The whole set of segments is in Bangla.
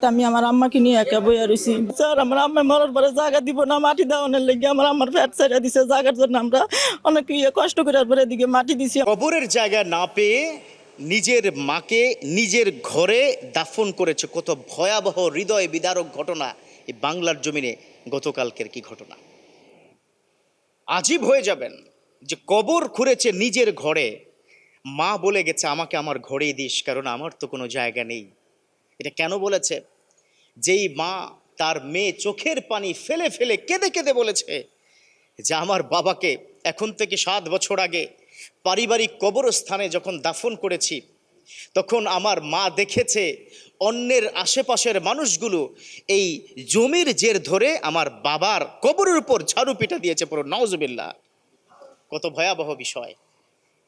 আমি আমার আম্মাকে নিয়ে একা বইয়া রইছি। স্যার, আমার আম্মা মরার পরে জায়গা দিব না, মাটি দেওয়ানোর লেগে আমার আম্মার ফ্যাট ছাইড়া দিছে। জায়গার জন্য আমরা অনেক কষ্ট করার পরে এদিকে মাটি দিছি। কবরের জায়গা না পেয়ে নিজের মাকে নিজের ঘরে দাফন করেছে। কত ভয়াবহ হৃদয় বিদারক ঘটনা এই বাংলার জমিনে গতকালকের কি ঘটনা! আজীব হয়ে যাবেন যে কবর খুঁড়েছে নিজের ঘরে। মা বলে গেছে আমাকে আমার ঘরেই দিস, কারণ আমার তো কোনো জায়গা নেই। এটা কেন বলেছে? যেই মা তার মেয়ে চোখের পানি ফেলে ফেলে কেঁদে কেঁদে বলেছে যে আমার বাবাকে এখন থেকে 7 বছর আগে পারিবারিক কবরস্থানে যখন দাফন করেছি, তখন আমার মা দেখেছে অন্যের আশেপাশের মানুষগুলো এই জমির জের ধরে আমার বাবার কবরের উপর ঝাড়ু পিটা দিয়েছে। পুরো নাউজুবিল্লাহ! কত ভয়াবহ বিষয়!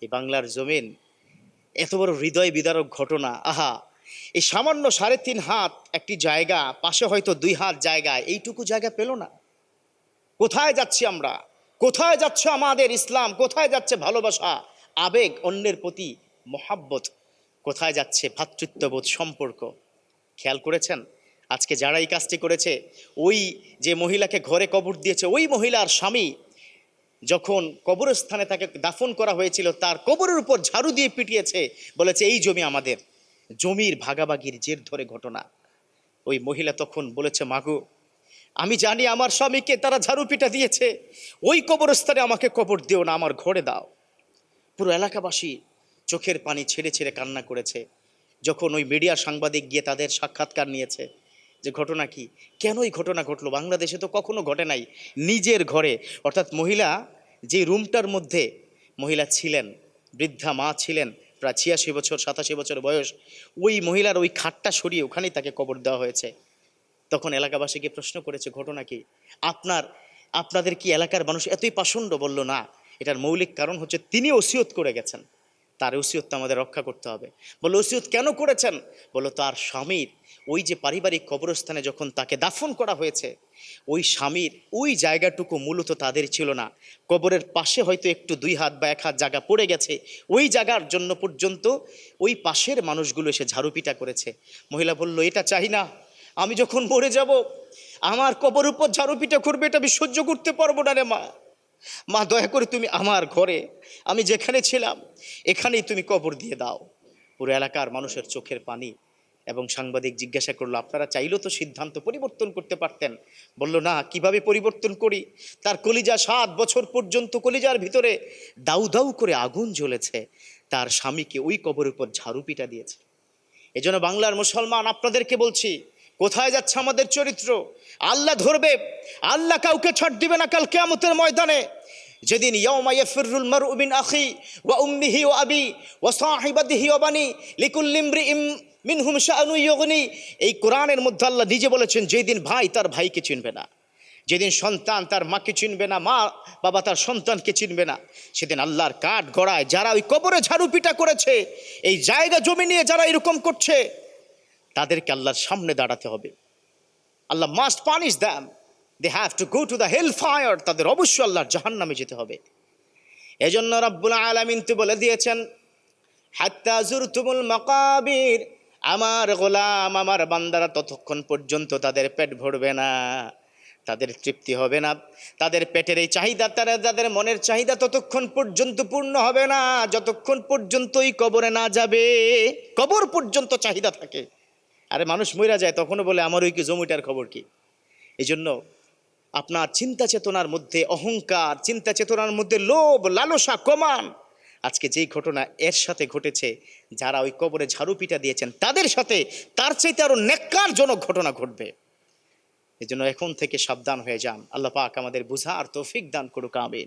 এই বাংলার জমিন, এত বড় হৃদয় বিদারক ঘটনা। আহা, এই সামান্য 3.5 হাত একটি জায়গা, পাশে হয়তো 2 হাত জায়গা, এইটুকু জায়গা পেল না। কোথায় যাচ্ছি আমরা? কোথায় যাচ্ছে আমাদের ইসলাম? কোথায় যাচ্ছে ভালোবাসা, আবেগ, অন্যের প্রতি মহাব্বত? কোথায় যাচ্ছে ভ্রাতৃত্ববোধ, সম্পর্ক? খেয়াল করেছেন আজকে যারা এই কাজটি করেছে? ওই যে মহিলাকে ঘরে কবর দিয়েছে, ওই মহিলার স্বামী যখন কবরস্থানে তাকে দাফন করা হয়েছিল, তার কবরের উপর ঝাড়ু দিয়ে পিটিয়েছে, বলেছে এই জমি আমাদের। জমির ভাগাভাগির জের ধরে ঘটনা। ওই মহিলা তখন বলেছে, মাগো, আমি জানি আমার স্বামীকে তারা ঝাড়ু পিটা দিয়েছে, ওই কবরস্থানে আমাকে কবর দিও না, আমার ঘরে দাও। পুরো এলাকাবাসী চোখের পানি ছেড়ে ছেড়ে কান্না করেছে যখন ওই মিডিয়ার সাংবাদিক গিয়ে তাদের সাক্ষাৎকার নিয়েছে যে ঘটনা কি, কেন এই ঘটনা ঘটলো। বাংলাদেশে তো কখনো ঘটে নাই। নিজের ঘরে, অর্থাৎ মহিলা যে রুমটার মধ্যে মহিলা ছিলেন, বৃদ্ধা মা ছিলেন, প্রায় 86 বছর 87 বছর বয়স, ওই মহিলার ওই খাটটা সরিয়ে ওখানেই তাকে কবর দেওয়া হয়েছে। তখন এলাকাবাসীকে প্রশ্ন করেছে ঘটনা কি, আপনাদের কি এলাকার মানুষ এতই পাষণ্ড? বলল না, এটার মৌলিক কারণ হচ্ছে তিনি ওসিয়ত করে গেছেন, তার ওসিয়তটা আমাদের রক্ষা করতে হবে। বললো ওসিয়ত কেন করেছেন? বললো তার স্বামীর ওই যে পারিবারিক কবরস্থানে যখন তাকে দাফন করা হয়েছে, ওই স্বামীর ওই জায়গাটুকু মূলত তাদের ছিল না। কবরের পাশে হয়তো একটু 2 হাত বা 1 হাত জায়গা পড়ে গেছে, ওই জায়গার জন্য পর্যন্ত ওই পাশের মানুষগুলো এসে ঝাড়ুপিটা করেছে। মহিলা বলল এটা চাই না, আমি যখন মরে যাব আমার কবর উপর ঝাড়ুপিটা করবে, এটা আমি সহ্য করতে পারবো না রে মা। মা, দয়া করে তুমি আমার ঘরে, আমি যেখানে ছিলাম এখানেই তুমি কবর দিয়ে দাও। পুরো এলাকার মানুষের চোখের পানি। এবং সাংবাদিক জিজ্ঞাসা করলো আপনারা চাইলেও তো সিদ্ধান্ত পরিবর্তন করতে পারতেন। বলল না, কিভাবে পরিবর্তন করি? তার কলিজা 7 বছর পর্যন্ত কলিজার ভিতরে দাউ দাউ করে আগুন জ্বলেছে, তার স্বামীকে ওই কবরের উপর ঝাড়ুপিটা দিয়েছে। এজন্য বাংলার মুসলমান আপনাদেরকে বলছি, কোথায় যাচ্ছে আমাদের চরিত্র? আল্লাহ ধরবে, আল্লাহ কাউকে ছাড় দিবে না কাল কিয়ামতের ময়দানে। যেদিন ইয়াউমা ইয়াফিরুল মারউ মিন আখি ওয়া উম্মিহি ওয়া আবি ওয়া সাহিবাতিহি ওয়া বানি লিকুল্লি ইমরিইম মিনহুম শাআনু ইউগনি। এই কোরআনের মধ্যে আল্লাহ নিজে বলেছেন, যেদিন ভাই তার ভাইকে চিনবে না, যেদিন সন্তান তার মাকে চিনবে না, মা বাবা তার সন্তানকে চিনবে না, সেদিন আল্লাহর কাঠ গড়ায় যারা ওই কবরে ঝাড়ুপিটা করেছে, এই জায়গা জমি নিয়ে যারা এরকম করছে, তাদেরকে আল্লাহর সামনে দাঁড়াতে হবে। Allah must punish them, they have to go to the hell fire. তাদের অবশ্যই আল্লাহর জাহান্নামে যেতে হবে। এজন্য রাব্বুল আলামিন তো বলে দিয়েছেন, হাত্তা যুরতুমুল মাকাবির, আমার গোলাম আমার বান্দারা ততক্ষণ পর্যন্ত তাদের পেট ভরবে না, তাদের তৃপ্তি হবে না, তাদের পেটের এই চাহিদা, তাদের মনের চাহিদা ততক্ষণ পর্যন্ত পূর্ণ হবে না যতক্ষণ পর্যন্ত এই কবরে না যাবে। কবর পর্যন্ত চাহিদা থাকে। আরে মানুষ মইরা যায় তখনও বলে আমার ওই কি জমিটার খবর কি। এই জন্য আপনার চিন্তা চেতনার মধ্যে অহংকার, চিন্তা চেতনার মধ্যে লোভ লালসা কমান। আজকে যেই ঘটনা এর সাথে ঘটেছে, যারা ওই কবরে ঝাড়ুপিটা দিয়েছেন তাদের সাথে তার চাইতে আরো নেক্কারজনক ঘটনা ঘটবে। এই জন্য এখন থেকে সাবধান হয়ে যান। আল্লাহ পাক আমাদের বুঝার তৌফিক দান করুক, আমিন।